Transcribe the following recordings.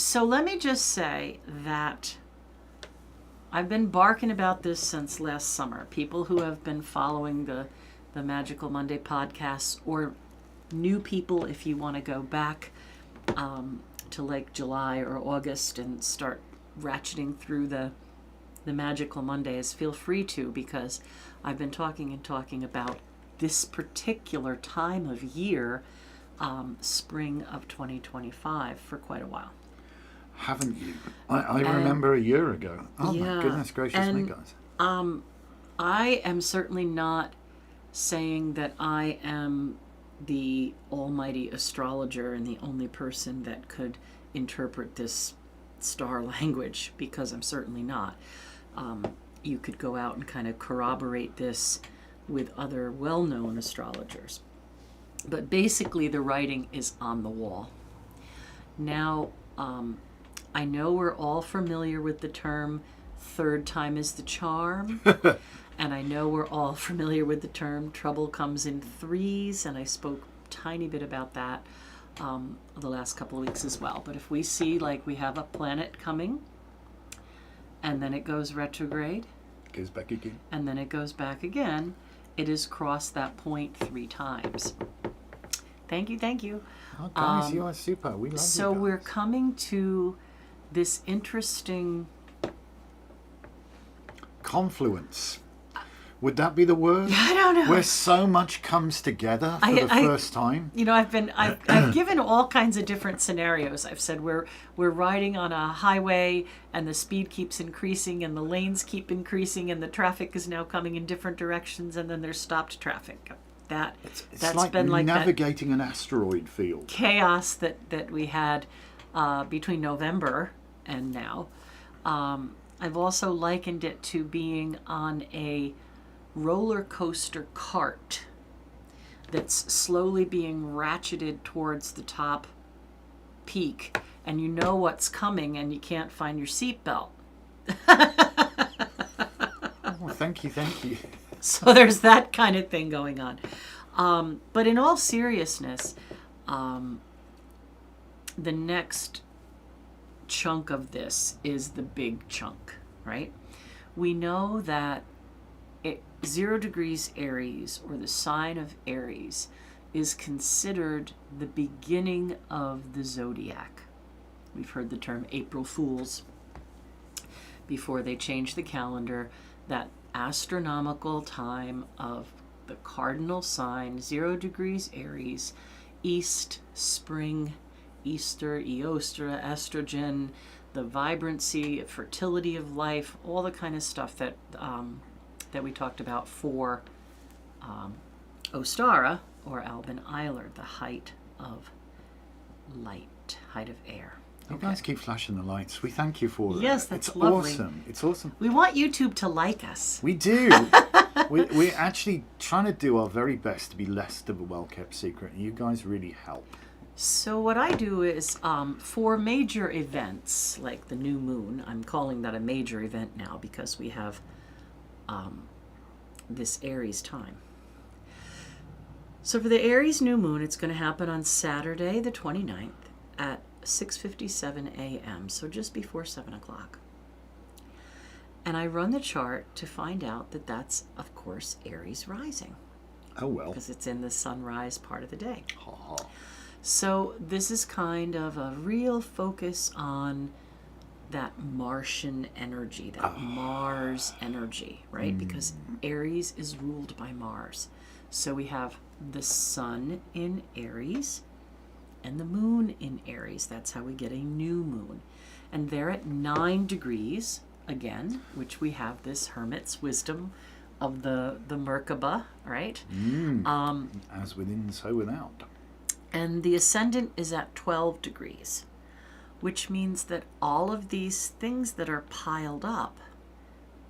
So let me just say that I've been barking about this since last summer. People who have been following the Magical Monday podcasts, or new people if you want to go back to like July or August and start ratcheting through the Magical Mondays, feel free to, because I've been talking about this particular time of year, spring of 2025, for quite a while. Haven't you? I remember a year ago. Oh yeah, my goodness gracious me, guys. I am certainly not saying that I am the almighty astrologer and the only person that could interpret this star language, because I'm certainly not. You could go out and kind of corroborate this with other well-known astrologers. But basically the writing is on the wall. Now, I know we're all familiar with the term third time is the charm. And I know we're all familiar with the term trouble comes in threes. And I spoke a tiny bit about that the last couple of weeks as well. But if we see like we have a planet coming and then it goes retrograde. Goes back again. And then it goes back again, it has crossed that point 3 times. Thank you, thank you. Oh, guys, you are super. We love you. So guys. we're coming to this interesting confluence. Would that be the word? I don't know. Where so much comes together for the first time. You know, I've given all kinds of different scenarios. I've said we're riding on a highway and the speed keeps increasing and the lanes keep increasing and the traffic is now coming in different directions and then there's stopped traffic. That's like been like navigating an asteroid field. Chaos that we had between November and now. I've also likened it to being on a roller coaster cart that's slowly being ratcheted towards the top peak, and you know what's coming and you can't find your seatbelt. Oh, thank you. So there's that kind of thing going on. But in all seriousness, the next chunk of this is the big chunk, right? We know that 0 degrees Aries, or the sign of Aries, is considered the beginning of the zodiac. We've heard the term April Fools before they changed the calendar. That astronomical time of the cardinal sign, 0 degrees Aries, East, spring, Easter, Eostra, estrogen, the vibrancy, fertility of life, all the kind of stuff that we talked about for Ostara, or Albin Eiler, the height of light, height of air. You guys keep flashing the lights. We thank you for that. Yes, that's it's lovely. Awesome. It's awesome. We want YouTube to like us. We do. We're actually trying to do our very best to be less of a well-kept secret, and you guys really help. So what I do is, for major events, like the new moon, I'm calling that a major event now because we have this Aries time. So for the Aries new moon, it's going to happen on Saturday the 29th at 6:57 a.m., so just before 7 o'clock. And I run the chart to find out that that's, of course, Aries rising. Oh, well. Because it's in the sunrise part of the day. Oh. So this is kind of a real focus on that Martian energy, that Mars energy, right? Because Aries is ruled by Mars. So we have the sun in Aries and the moon in Aries. That's how we get a new moon. And they're at 9 degrees, again, which we have this hermit's wisdom of the Merkaba, right? As within, so without. And the ascendant is at 12 degrees. Which means that all of these things that are piled up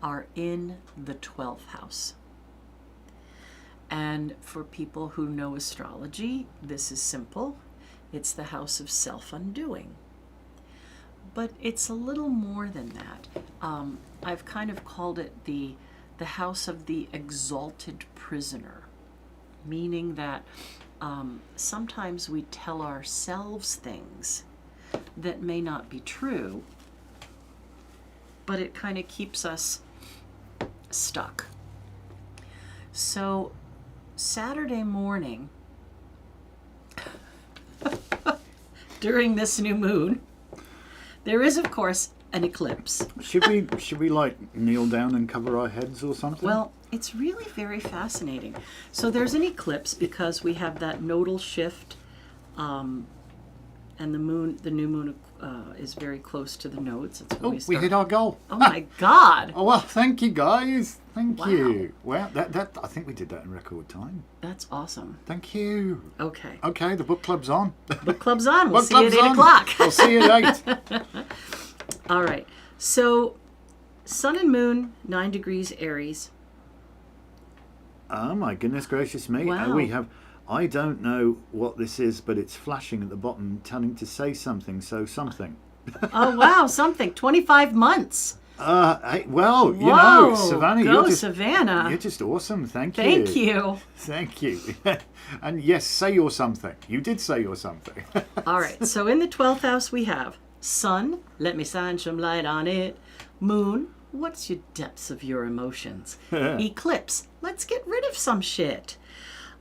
are in the 12th house. And for people who know astrology, this is simple. It's the house of self-undoing. But it's a little more than that. I've kind of called it the house of the exalted prisoner, meaning that sometimes we tell ourselves things that may not be true, but it kind of keeps us stuck. So Saturday morning, during this new moon, there is, of course, an eclipse. Should we like kneel down and cover our heads or something? Well, it's really very fascinating. So there's an eclipse because we have that nodal shift, and the new moon is very close to the nodes. That's when we hit our goal. Oh my God! Oh well, thank you guys. Thank Wow. you. Well, that I think we did that in record time. That's awesome. Thank you. Okay. Okay, the book club's on. Book club's on. We'll Book see you at club's 8 on. o'clock. We'll see you at 8. All right. So, Sun and Moon, 9 degrees Aries. Oh my goodness gracious me. Wow. We have, I don't know what this is, but it's flashing at the bottom telling to say something, so something. Oh, wow. Something. 25 months. Hey, well, you Whoa, know, Savannah, go you're just, Savannah. you're just awesome. Thank you. Thank you. Thank you. And yes, say you're something. You did say you're something. All right. So in the 12th house, we have Sun. Let me shine some light on it. Moon. What's your depths of your emotions? Eclipse. Let's get rid of some shit.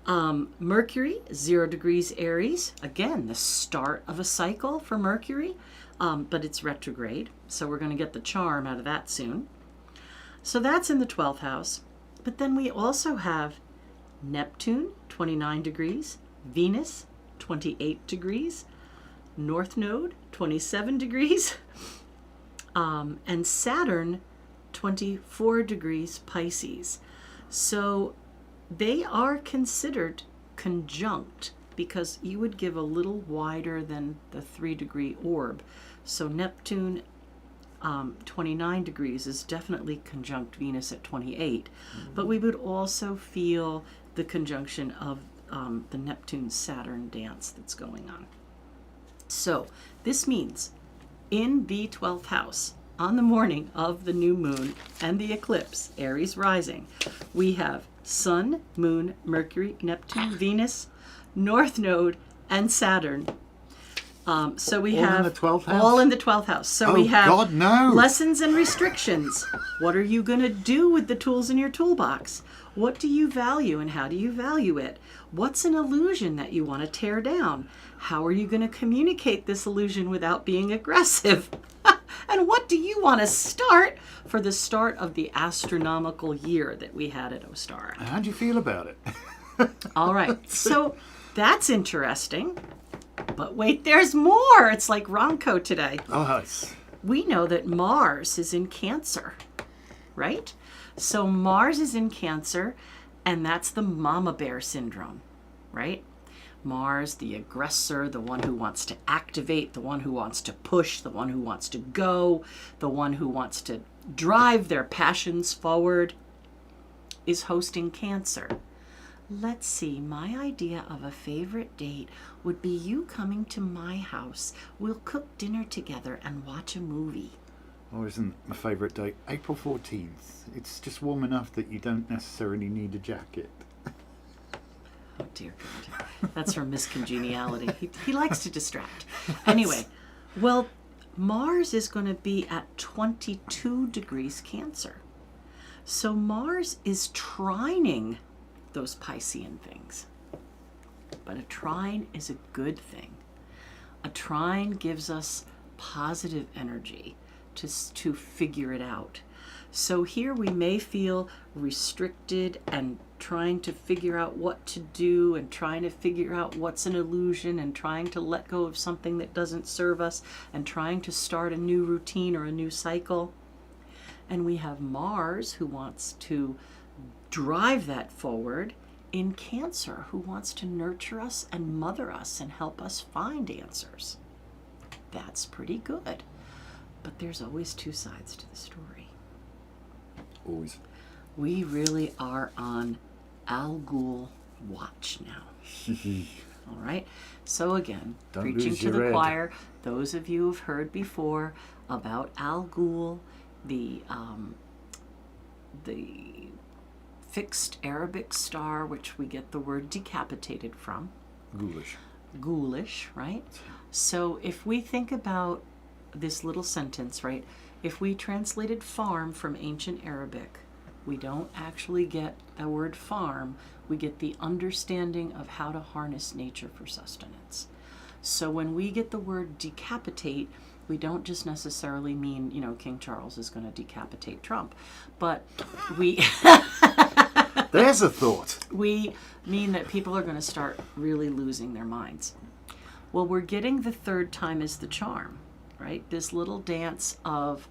Mercury, 0 degrees Aries. Again, the start of a cycle for Mercury, but it's retrograde. So we're going to get the charm out of that soon. So that's in the 12th house. But then we also have Neptune, 29 degrees. Venus, 28 degrees. North Node, 27 degrees. And Saturn, 24 degrees Pisces. So they are considered conjunct because you would give a little wider than the 3-degree orb. So Neptune, 29 degrees is definitely conjunct Venus at 28. But we would also feel the conjunction of the Neptune-Saturn dance that's going on. So this means in the 12th house, on the morning of the new moon and the eclipse, Aries rising, we have Sun, Moon, Mercury, Neptune, Venus, North Node, and Saturn. So we All have in the 12th house? all in the 12th house. So Oh, we have God, no. lessons and restrictions. What are you going to do with the tools in your toolbox? What do you value and how do you value it? What's an illusion that you want to tear down? How are you going to communicate this illusion without being aggressive? And what do you want to start for the start of the astronomical year that we had at Ostara? How do you feel about it? All right. So that's interesting. But wait, there's more. It's like Ronco today. Oh, it's... We know that Mars is in Cancer, right? So Mars is in Cancer, and that's the mama bear syndrome, right? Mars, the aggressor, the one who wants to activate, the one who wants to push, the one who wants to go, the one who wants to drive their passions forward, is hosting Cancer. Let's see, my idea of a favorite date would be you coming to my house. We'll cook dinner together and watch a movie. Oh, isn't my favourite date April 14th? It's just warm enough that you don't necessarily need a jacket. Oh, dear God. That's from miscongeniality. He likes to distract. Anyway, well, Mars is going to be at 22 degrees Cancer. So Mars is trining those Piscean things. But a trine is a good thing. A trine gives us positive energy to figure it out. So here we may feel restricted and trying to figure out what to do and trying to figure out what's an illusion and trying to let go of something that doesn't serve us and trying to start a new routine or a new cycle. And we have Mars, who wants to drive that forward, in Cancer, who wants to nurture us and mother us and help us find answers. That's pretty good. But there's always two sides to the story. Always. We really are on Al Ghul watch now. All right. So again, Don't preaching lose to your the head. choir, those of you who've heard before about Al Ghul, the fixed Arabic star, which we get the word decapitated from. Ghoulish. Ghoulish, right? So if we think about this little sentence, right? If we translated farm from ancient Arabic, we don't actually get the word farm. We get the understanding of how to harness nature for sustenance. So when we get the word decapitate, we don't just necessarily mean, King Charles is going to decapitate Trump, but we There's a thought. we mean that people are going to start really losing their minds. Well, we're getting the third time is the charm, right? This little dance of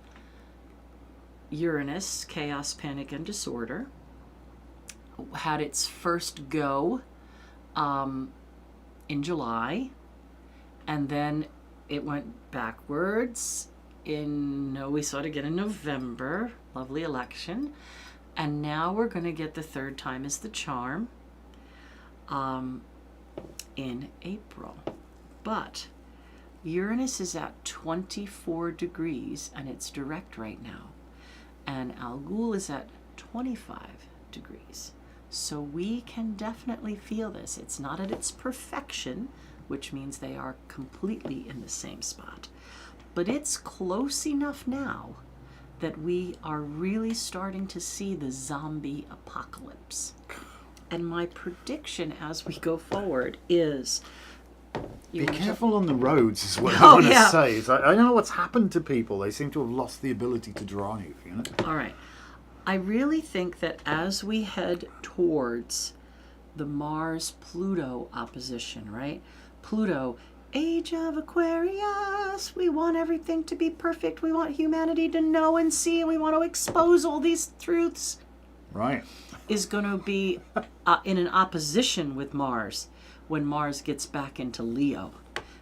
Uranus, chaos, panic, and disorder, had its first go in July, and then it went backwards we saw it again in November, lovely election, and now we're going to get the third time is the charm in April. But Uranus is at 24 degrees and it's direct right now, and Al Ghul is at 25 degrees. So we can definitely feel this. It's not at its perfection, which means they are completely in the same spot, but it's close enough now that we are really starting to see the zombie apocalypse. And my prediction as we go forward is... Be careful on the roads is what Oh, I want to yeah. say. I don't know what's happened to people. They seem to have lost the ability to drive, All right. I really think that as we head towards the Mars-Pluto opposition, right? Pluto, age of Aquarius. We want everything to be perfect. We want humanity to know and see, and we want to expose all these truths. Right. Is going to be in an opposition with Mars when Mars gets back into Leo.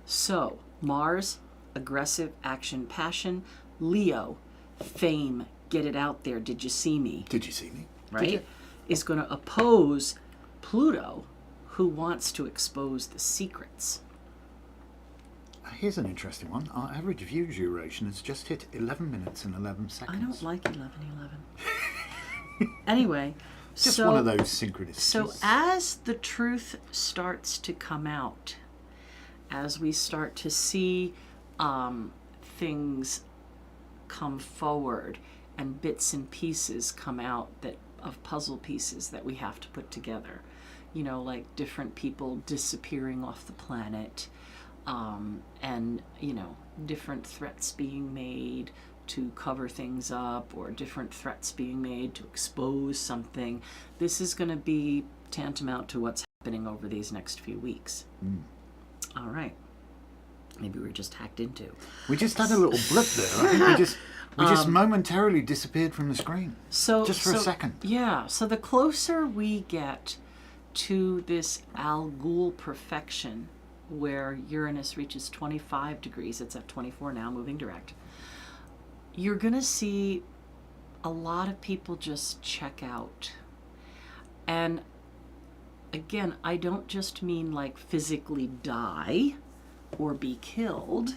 So, Mars, aggressive, action, passion. Leo, fame, get it out there. Did you see me? Did you see me? Right? Is going to oppose Pluto, who wants to expose the secrets. Here's an interesting one. Our average view duration has just hit 11 minutes and 11 seconds. I don't like 11:11. Anyway, Just one of those synchronicities. So as the truth starts to come out, as we start to see things come forward and bits and pieces come out of puzzle pieces that we have to put together, like different people disappearing off the planet, and different threats being made to cover things up, or different threats being made to expose something. This is going to be tantamount to what's happening over these next few weeks. All right. Maybe we're just hacked into. We just had a little blip there. I think we just momentarily disappeared from the screen. Just for a second. Yeah. So the closer we get to this Al Ghul perfection, where Uranus reaches 25 degrees, it's at 24 now, moving direct, you're going to see a lot of people just check out. And again, I don't just mean like physically die or be killed,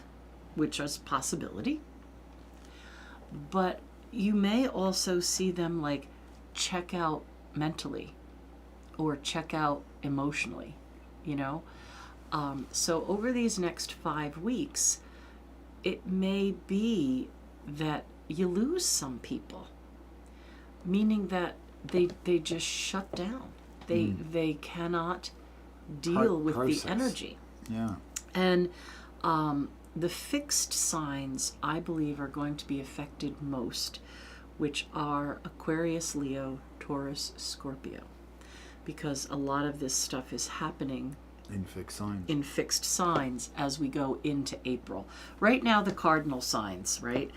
which is a possibility, but you may also see them like check out mentally or check out emotionally, So over these next 5 weeks, it may be that you lose some people, meaning that they just shut down. They cannot deal with the energy. Yeah. And the fixed signs, I believe, are going to be affected most, which are Aquarius, Leo, Taurus, Scorpio, because a lot of this stuff is happening in fixed signs as we go into April. Right now, the cardinal signs, right?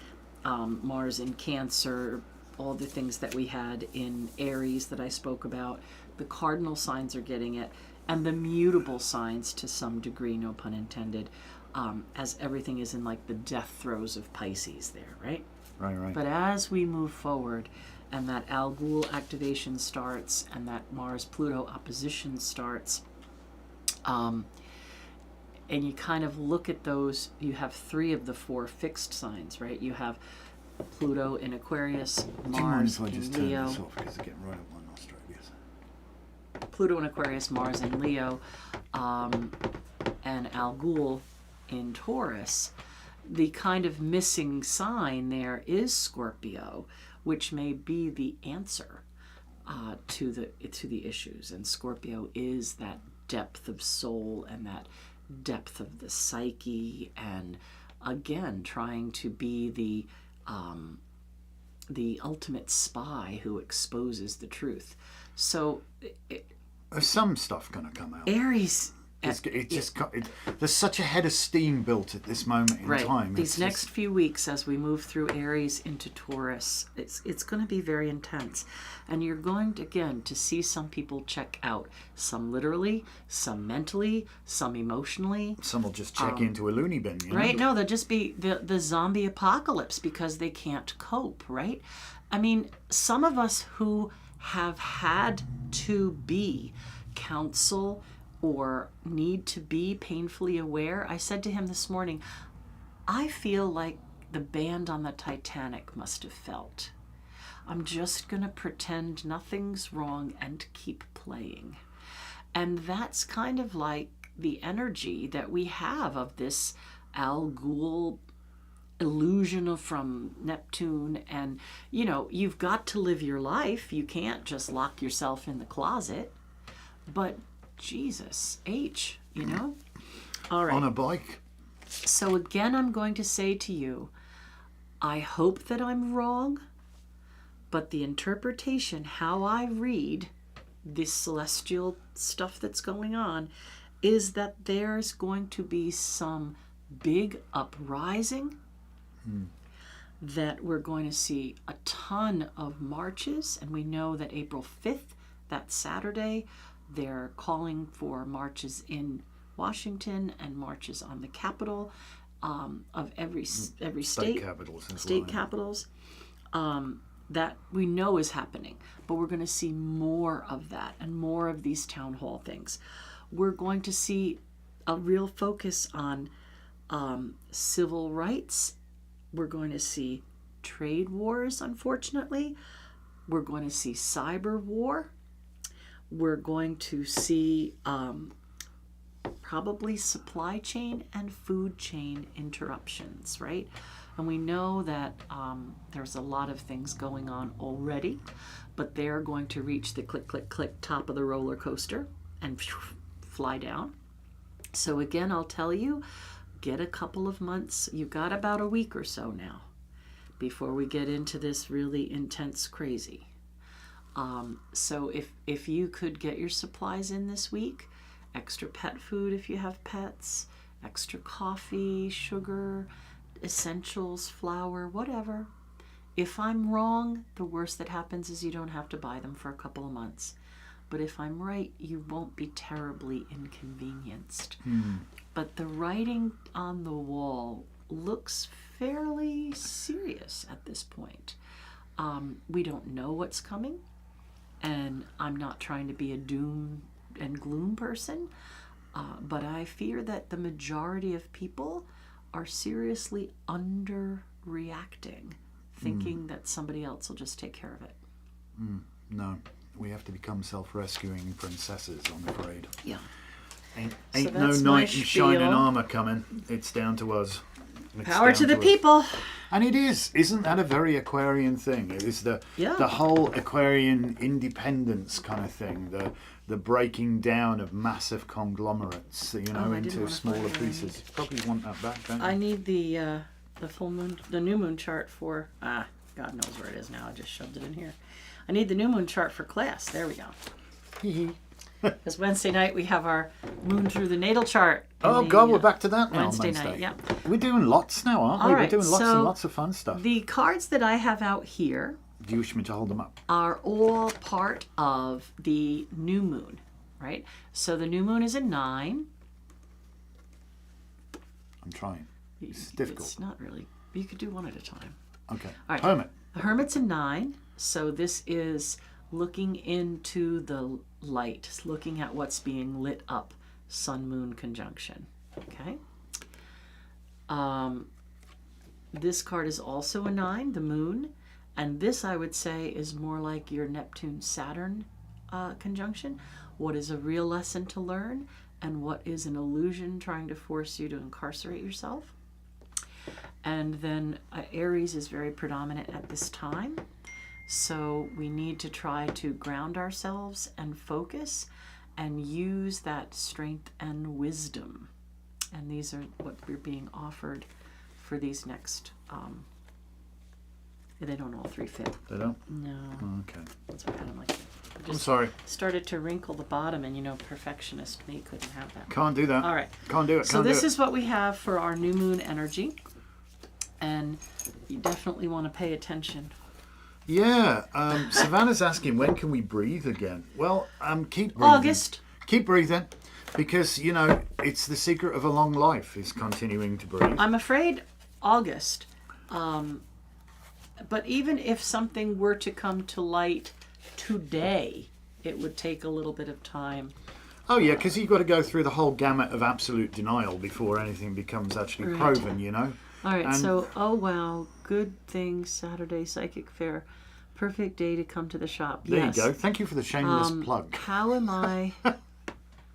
Mars in Cancer, all the things that we had in Aries that I spoke about, the cardinal signs are getting it, and the mutable signs to some degree, no pun intended, as everything is in like the death throes of Pisces there, right? Right. But as we move forward and that Al Ghul activation starts and that Mars-Pluto opposition starts, and you kind of look at those, you have 3 of the 4 fixed signs, right? You have Pluto in Aquarius, Mars in Leo. Do you mind if I just turn this off because it's getting right up my nostrils? Pluto in Aquarius, Mars in Leo, and Al Ghul in Taurus, the kind of missing sign there is Scorpio, which may be the answer to the issues. And Scorpio is that depth of soul and that depth of the psyche, and again trying to be the ultimate spy who exposes the truth. So There's some stuff going to come out. Aries, there's such a head of steam built at this moment in time. These next few weeks, as we move through Aries into Taurus, it's going to be very intense, and you're going to, again, to see some people check out. Some literally, some mentally, some emotionally. Some will just check into a loony bin, you know? Right? No, they'll just be the zombie apocalypse because they can't cope. Right? I mean, some of us who have had to be counsel or need to be painfully aware. I said to him this morning, I feel like the band on the Titanic must have felt. I'm just going to pretend nothing's wrong and keep playing. And that's kind of like the energy that we have of this Al Ghul illusion from Neptune. And, you know, you've got to live your life. You can't just lock yourself in the closet. But Jesus, you know? All right. On a bike. So again, I'm going to say to you, I hope that I'm wrong, but the interpretation, how I read this celestial stuff that's going on, is that there's going to be some big uprising, that we're going to see a ton of marches, and we know that April 5th, that Saturday, they're calling for marches in Washington and marches on the Capitol of every state capitals as state well, capitals. That we know is happening, but we're going to see more of that and more of these town hall things. We're going to see a real focus on civil rights. We're going to see trade wars, unfortunately. We're going to see cyber war. We're going to see probably supply chain and food chain interruptions, right? And we know that there's a lot of things going on already, but they're going to reach the click, click, click top of the roller coaster and fly down. So again, I'll tell you, get a couple of months. You've got about a week or so now before we get into this really intense crazy. So if you could get your supplies in this week, extra pet food if you have pets, extra coffee, sugar, essentials, flour, whatever. If I'm wrong, the worst that happens is you don't have to buy them for a couple of months. But if I'm right, you won't be terribly inconvenienced. But the writing on the wall looks fairly serious at this point. We don't know what's coming. And I'm not trying to be a doom and gloom person, but I fear that the majority of people are seriously underreacting, thinking that somebody else will just take care of it. No, we have to become self-rescuing princesses, I'm afraid. Yeah. Ain't no knight in shining armour coming. It's down to us. Power to the people. And it is. Isn't that a very Aquarian thing? It is the whole Aquarian independence kind of thing. The breaking down of massive conglomerates, into smaller pieces. You probably want that back, don't you? I need the full moon, the new moon chart for, God knows where it is now. I just shoved it in here. I need the new moon chart for class. There we go. Because Wednesday night we have our moon through the natal chart. Oh God, we're back to that now. Wednesday night, yeah. We're doing lots now, aren't we? All right, We're doing lots so and lots of fun stuff. The cards that I have out here Do you wish me to hold them up? Are all part of the new moon, right? So the new moon is a 9. I'm trying. It's difficult. It's not really. You could do one at a time. Okay. All right. Hermit. The Hermit's a 9. So this is looking into the light, looking at what's being lit up. Sun Moon conjunction. Okay. This card is also a 9, the Moon, and this I would say is more like your Neptune Saturn conjunction. What is a real lesson to learn, and what is an illusion trying to force you to incarcerate yourself. And then Aries is very predominant at this time. So we need to try to ground ourselves and focus and use that strength and wisdom. And these are what we're being offered for these next. They don't all three fit. They don't? No. Okay. That's what I'm like. I'm sorry. Started to wrinkle the bottom, and perfectionist me couldn't have that. Can't do that. All right. Can't do it. So this is what we have for our new moon energy. And you definitely want to pay attention. Yeah. Savannah's asking, when can we breathe again? Well, keep breathing. August. Keep breathing. Because, it's the secret of a long life is continuing to breathe. I'm afraid August. But even if something were to come to light today, it would take a little bit of time. Oh, yeah, because you've got to go through the whole gamut of absolute denial before anything becomes actually proven, All right, so, wow, good thing, Saturday, Psychic Fair. Perfect day to come to the shop. There you go. Thank you for the shameless plug. How am I